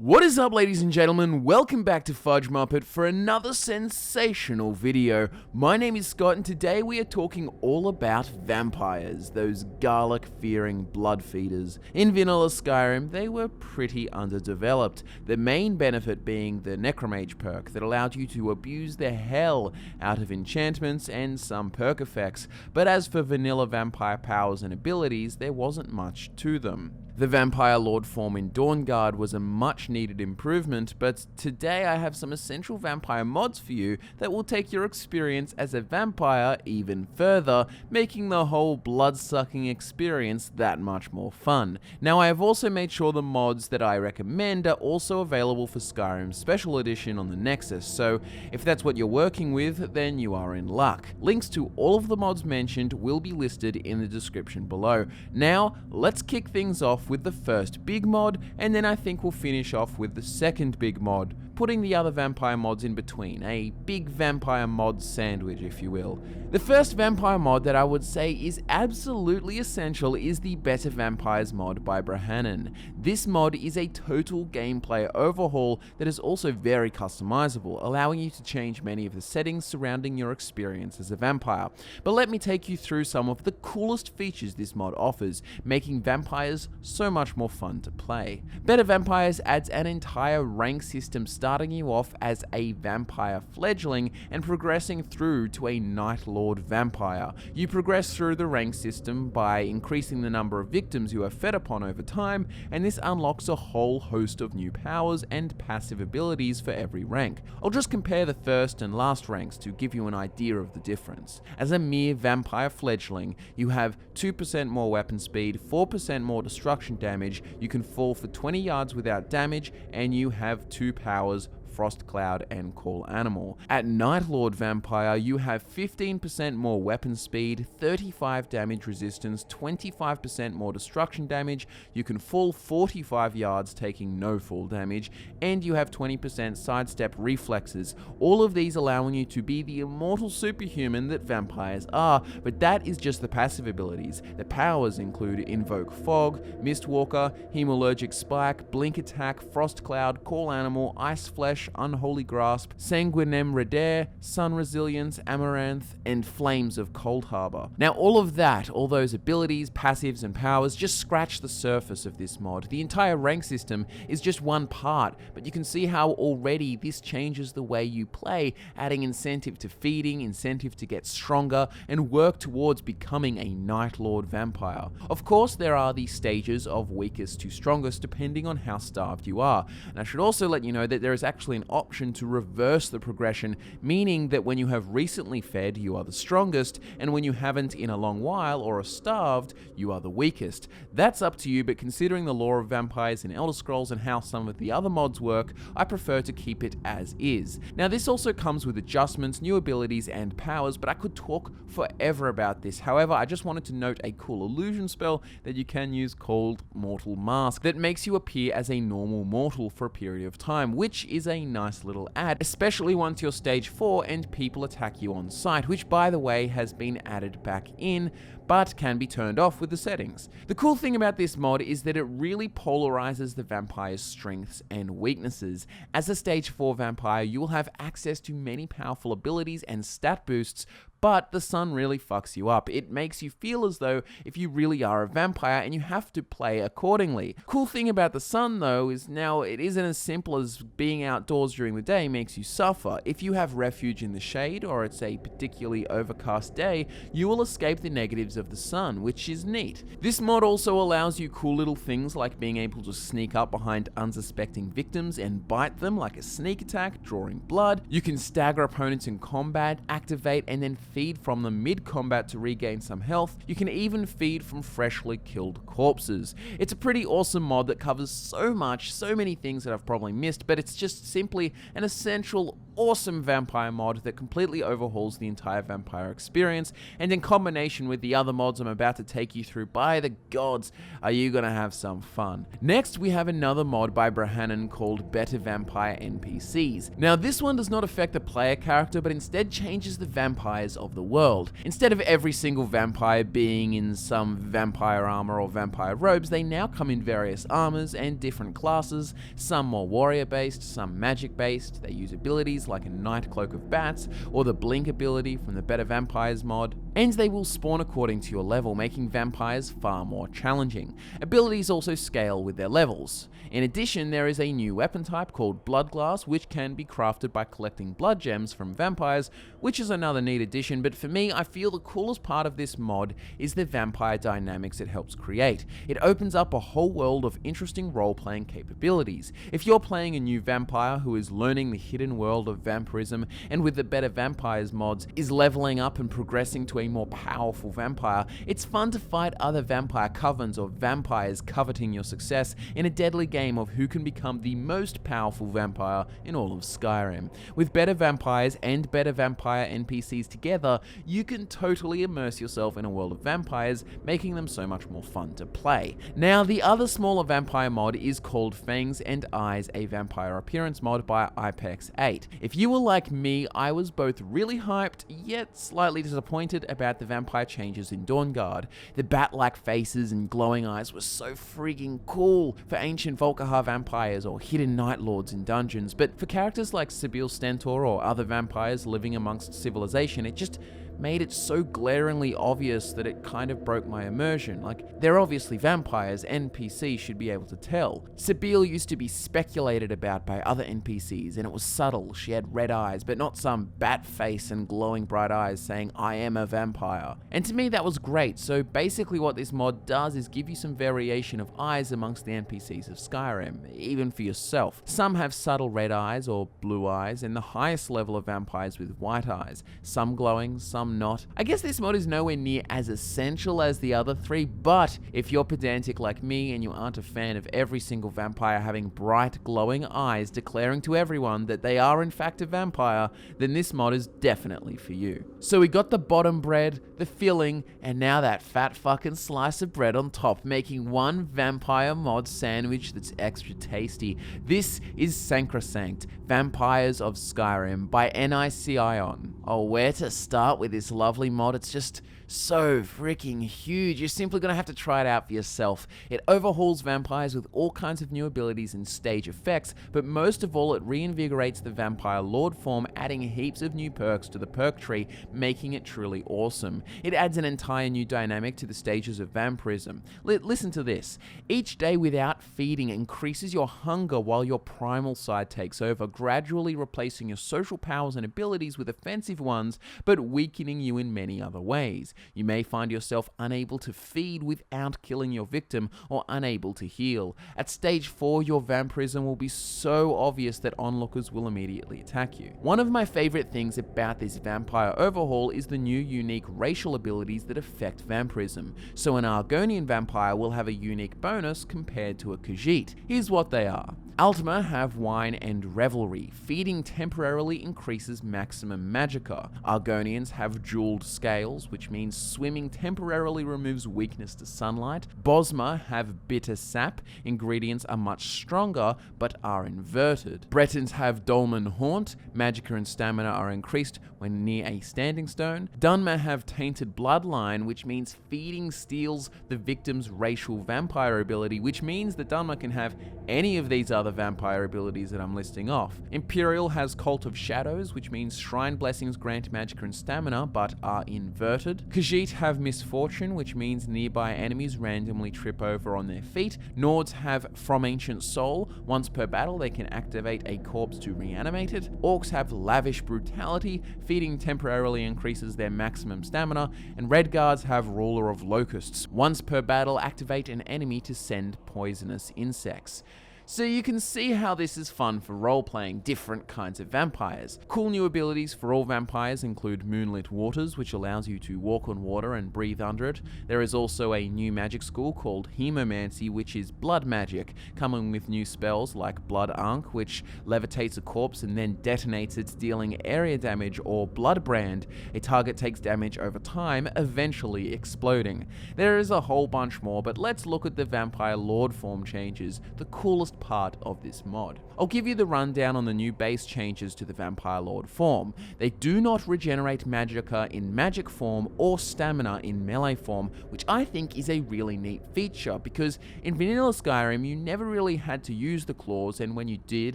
What is up, ladies and gentlemen? Welcome back to FudgeMuppet for another sensational video. My name is Scott and today we are talking all about vampires, those garlic-fearing blood feeders. In vanilla Skyrim, they were pretty underdeveloped, the main benefit being the necromage perk that allowed you to abuse the hell out of enchantments and some perk effects, but as for vanilla vampire powers and abilities, there wasn't much to them. The Vampire Lord form in Dawnguard was a much needed improvement, but today I have some essential vampire mods for you that will take your experience as a vampire even further, making the whole blood-sucking experience that much more fun. Now, I have also made sure the mods that I recommend are also available for Skyrim Special Edition on the Nexus, so if that's what you're working with, then you are in luck. Links to all of the mods mentioned will be listed in the description below. Now, let's kick things off with the first big mod, and then I think we'll finish off with the second big mod, putting the other vampire mods in between, a big vampire mod sandwich, if you will. The first vampire mod that I would say is absolutely essential is the Better Vampires mod by Brahanan. This mod is a total gameplay overhaul that is also very customizable, allowing you to change many of the settings surrounding your experience as a vampire. But let me take you through some of the coolest features this mod offers, making vampires so much more fun to play. Better Vampires adds an entire rank system starting you off as a vampire fledgling and progressing through to a Night Lord vampire. You progress through the rank system by increasing the number of victims you are fed upon over time, and this unlocks a whole host of new powers and passive abilities for every rank. I'll just compare the first and last ranks to give you an idea of the difference. As a mere vampire fledgling, you have 2% more weapon speed, 4% more destruction damage, you can fall for 20 yards without damage, and you have 2 powers, Frost Cloud and Call Animal. At Night Lord Vampire, you have 15% more weapon speed, 35 damage resistance, 25% more destruction damage, you can fall 45 yards taking no fall damage, and you have 20% sidestep reflexes, all of these allowing you to be the immortal superhuman that vampires are, but that is just the passive abilities. The powers include Invoke Fog, Mistwalker, Hemalurgic Spike, Blink Attack, Frost Cloud, Call Animal, Ice Flesh, Unholy Grasp, Sanguinem Redare, Sun Resilience, Amaranth, and Flames of Cold Harbor. Now all of that, all those abilities, passives, and powers just scratch the surface of this mod. The entire rank system is just one part, but you can see how already this changes the way you play, adding incentive to feeding, incentive to get stronger, and work towards becoming a Night Lord vampire. Of course, there are the stages of weakest to strongest depending on how starved you are, and I should also let you know that there is actually an option to reverse the progression, meaning that when you have recently fed, you are the strongest, and when you haven't in a long while or are starved, you are the weakest. That's up to you, but considering the lore of vampires in Elder Scrolls and how some of the other mods work, I prefer to keep it as is. Now this also comes with adjustments, new abilities, and powers, but I could talk forever about this. However, I just wanted to note a cool illusion spell that you can use called Mortal Mask that makes you appear as a normal mortal for a period of time, which is a nice little add, especially once you're stage 4 and people attack you on sight, which by the way has been added back in, but can be turned off with the settings. The cool thing about this mod is that it really polarizes the vampire's strengths and weaknesses. As a stage 4 vampire, you will have access to many powerful abilities and stat boosts, but the sun really fucks you up. It makes you feel as though if you really are a vampire and you have to play accordingly. Cool thing about the sun though is now it isn't as simple as being outdoors during the day makes you suffer. If you have refuge in the shade or it's a particularly overcast day, you will escape the negatives of the sun, which is neat. This mod also allows you cool little things like being able to sneak up behind unsuspecting victims and bite them like a sneak attack, drawing blood. You can stagger opponents in combat, activate, and then feed from them mid-combat to regain some health. You can even feed from freshly killed corpses. It's a pretty awesome mod that covers so much, so many things that I've probably missed, but it's just simply an essential, awesome vampire mod that completely overhauls the entire vampire experience, and in combination with the other mods I'm about to take you through, by the gods, are you gonna have some fun. Next, we have another mod by Brahanan called Better Vampire NPCs. Now, this one does not affect the player character, but instead changes the vampires of the world. Instead of every single vampire being in some vampire armor or vampire robes, they now come in various armors and different classes, some more warrior-based, some magic-based. They use abilities like a Night Cloak of Bats, or the Blink ability from the Better Vampires mod, and they will spawn according to your level, making vampires far more challenging. Abilities also scale with their levels. In addition, there is a new weapon type called Bloodglass, which can be crafted by collecting blood gems from vampires, which is another neat addition, but for me, I feel the coolest part of this mod is the vampire dynamics it helps create. It opens up a whole world of interesting role-playing capabilities. If you're playing a new vampire who is learning the hidden world of vampirism, and with the Better Vampires mods is leveling up and progressing to a more powerful vampire, it's fun to fight other vampire covens or vampires coveting your success in a deadly game of who can become the most powerful vampire in all of Skyrim. With Better Vampires and Better Vampire NPCs together, you can totally immerse yourself in a world of vampires, making them so much more fun to play. Now, the other smaller vampire mod is called Fangs and Eyes, a vampire appearance mod by IPEX8. If you were like me, I was both really hyped, yet slightly disappointed about the vampire changes in Dawnguard. The bat-like faces and glowing eyes were so freaking cool for ancient Volkihar vampires or hidden Night Lords in dungeons, but for characters like Sibyl Stentor or other vampires living amongst civilization, it just made it so glaringly obvious that it kind of broke my immersion. Like, they're obviously vampires, NPCs should be able to tell. Sibyl used to be speculated about by other NPCs, and it was subtle. She had red eyes, but not some bat face and glowing bright eyes saying, "I am a vampire." And to me, that was great. So basically what this mod does is give you some variation of eyes amongst the NPCs of Skyrim, even for yourself. Some have subtle red eyes or blue eyes, and the highest level of vampires with white eyes. Some glowing, some not. I guess this mod is nowhere near as essential as the other three, but if you're pedantic like me and you aren't a fan of every single vampire having bright glowing eyes declaring to everyone that they are in fact a vampire, then this mod is definitely for you. So we got the bottom bread, the filling, and now that fat fucking slice of bread on top, making one vampire mod sandwich that's extra tasty. This is Sacrosanct, Vampires of Skyrim by NICION. Oh, where to start with this lovely mod? It's just so freaking huge. You're simply gonna have to try it out for yourself. It overhauls vampires with all kinds of new abilities and stage effects, but most of all, it reinvigorates the vampire lord form, adding heaps of new perks to the perk tree, making it truly awesome. It adds an entire new dynamic to the stages of vampirism. Listen to this. Each day without feeding increases your hunger while your primal side takes over, gradually replacing your social powers and abilities with offensive ones, but weakening you in many other ways. You may find yourself unable to feed without killing your victim, or unable to heal. At stage 4, your vampirism will be so obvious that onlookers will immediately attack you. One of my favorite things about this vampire overhaul is the new unique racial abilities that affect vampirism. So an Argonian vampire will have a unique bonus compared to a Khajiit. Here's what they are. Altmer have Wine and Revelry. Feeding temporarily increases maximum magicka. Argonians have Jeweled Scales, which means swimming temporarily removes weakness to sunlight. Bosma have Bitter Sap. Ingredients are much stronger, but are inverted. Bretons have Dolmen Haunt. Magicka and stamina are increased when near a standing stone. Dunmer have Tainted Bloodline, which means feeding steals the victim's racial vampire ability, which means that Dunmer can have any of these other vampire abilities that I'm listing off. Imperial has Cult of Shadows, which means Shrine Blessings grant magicka and stamina, but are inverted. Khajiit have Misfortune, which means nearby enemies randomly trip over on their feet. Nords have From Ancient Soul. Once per battle, they can activate a corpse to reanimate it. Orcs have Lavish Brutality. Feeding temporarily increases their maximum stamina. And Red Guards have Ruler of Locusts. Once per battle, activate an enemy to send poisonous insects. So you can see how this is fun for role-playing different kinds of vampires. Cool new abilities for all vampires include Moonlit Waters, which allows you to walk on water and breathe under it. There is also a new magic school called Hemomancy, which is blood magic, coming with new spells like Blood Ankh, which levitates a corpse and then detonates it, dealing area damage, or Blood Brand. A target takes damage over time, eventually exploding. There is a whole bunch more, but let's look at the Vampire Lord form changes, the coolest part of this mod. I'll give you the rundown on the new base changes to the Vampire Lord form. They do not regenerate magicka in magic form or stamina in melee form, which I think is a really neat feature, because in vanilla Skyrim you never really had to use the claws, and when you did,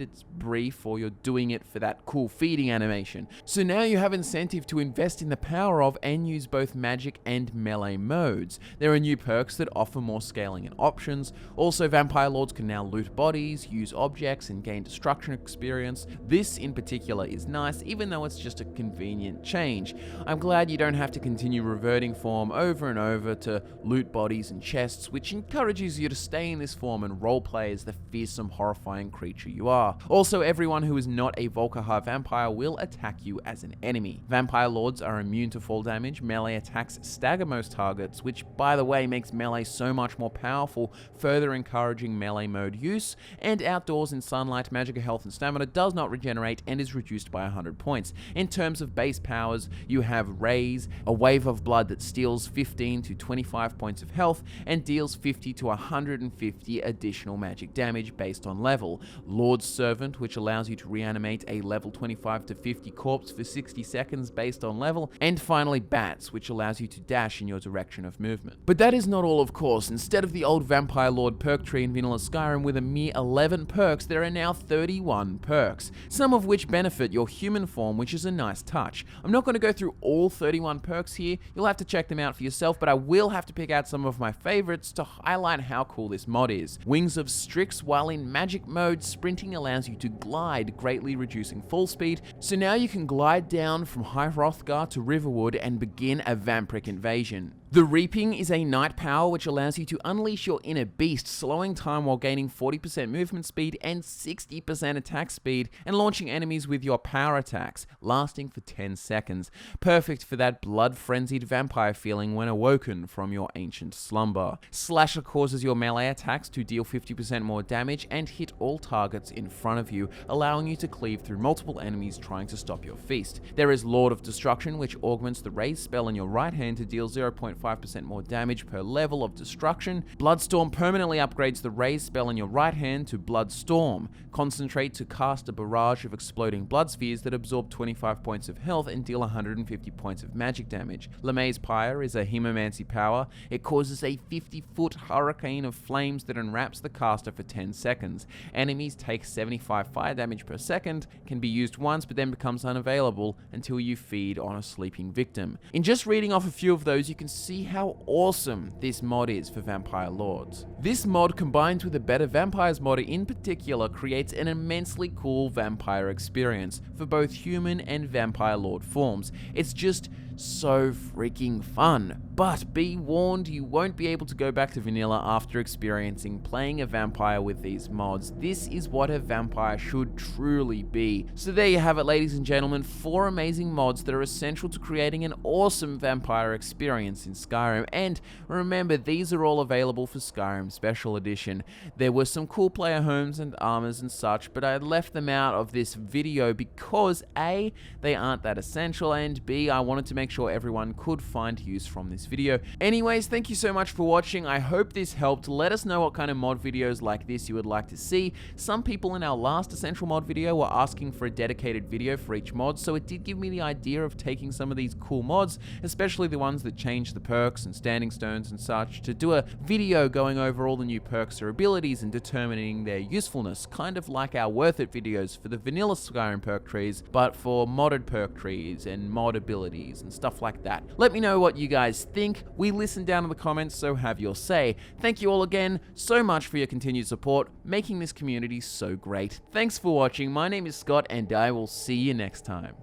it's brief or you're doing it for that cool feeding animation. So now you have incentive to invest in the power of and use both magic and melee modes. There are new perks that offer more scaling and options. Also, Vampire Lords can now loot bodies, use objects, and gain destruction experience. This in particular is nice, even though it's just a convenient change. I'm glad you don't have to continue reverting form over and over to loot bodies and chests, which encourages you to stay in this form and roleplay as the fearsome, horrifying creature you are. Also, everyone who is not a Volkihar vampire will attack you as an enemy. Vampire Lords are immune to fall damage, melee attacks stagger most targets, which by the way makes melee so much more powerful, further encouraging melee mode use. And outdoors in sunlight, magicka health and stamina does not regenerate and is reduced by 100 points. In terms of base powers, you have Raise, a wave of blood that steals 15 to 25 points of health and deals 50 to 150 additional magic damage based on level. Lord's Servant, which allows you to reanimate a level 25 to 50 corpse for 60 seconds based on level. And finally Bats, which allows you to dash in your direction of movement. But that is not all, of course. Instead of the old Vampire Lord perk tree in vanilla Skyrim with a mere 11 perks, there are now 31 perks, some of which benefit your human form, which is a nice touch. I'm not going to go through all 31 perks here, you'll have to check them out for yourself, but I will have to pick out some of my favorites to highlight how cool this mod is. Wings of Strix, while in magic mode, sprinting allows you to glide, greatly reducing full speed, so now you can glide down from High Hrothgar to Riverwood and begin a vampiric invasion. The Reaping is a night power which allows you to unleash your inner beast, slowing time while gaining 40% movement speed and 60% attack speed, and launching enemies with your power attacks, lasting for 10 seconds. Perfect for that blood-frenzied vampire feeling when awoken from your ancient slumber. Slasher causes your melee attacks to deal 50% more damage and hit all targets in front of you, allowing you to cleave through multiple enemies trying to stop your feast. There is Lord of Destruction, which augments the raise spell in your right hand to deal 0.5% more damage per level of destruction. Bloodstorm permanently upgrades the raise spell in your right hand to Bloodstorm. Concentrate to cast a barrage of exploding blood spheres that absorb 25 points of health and deal 150 points of magic damage. LeMay's Pyre is a Hemomancy power. It causes a 50-foot hurricane of flames that enwraps the caster for 10 seconds. Enemies take 75 fire damage per second, can be used once but then becomes unavailable until you feed on a sleeping victim. In just reading off a few of those, you can see how awesome this mod is for Vampire Lords. This mod, combined with a better Vampires mod in particular, creates an immensely cool vampire experience for both human and Vampire Lord forms. It's just so freaking fun. But be warned, you won't be able to go back to vanilla after experiencing playing a vampire with these mods. This is what a vampire should truly be. So there you have it, ladies and gentlemen, 4 amazing mods that are essential to creating an awesome vampire experience in Skyrim. And remember, these are all available for Skyrim Special Edition. There were some cool player homes and armors and such, but I left them out of this video because A, they aren't that essential, and B, I wanted to make sure everyone could find use from this video. Anyways, thank you so much for watching. I hope this helped. Let us know what kind of mod videos like this you would like to see. Some people in our last Essential Mod video were asking for a dedicated video for each mod, so it did give me the idea of taking some of these cool mods, especially the ones that change the perks and standing stones and such, to do a video going over all the new perks or abilities and determining their usefulness, kind of like our Worth It videos for the vanilla Skyrim perk trees, but for modded perk trees and mod abilities and stuff like that. Let me know what you guys think. We listen down in the comments, so have your say. Thank you all again so much for your continued support, making this community so great. Thanks for watching. My name is Scott, and I will see you next time.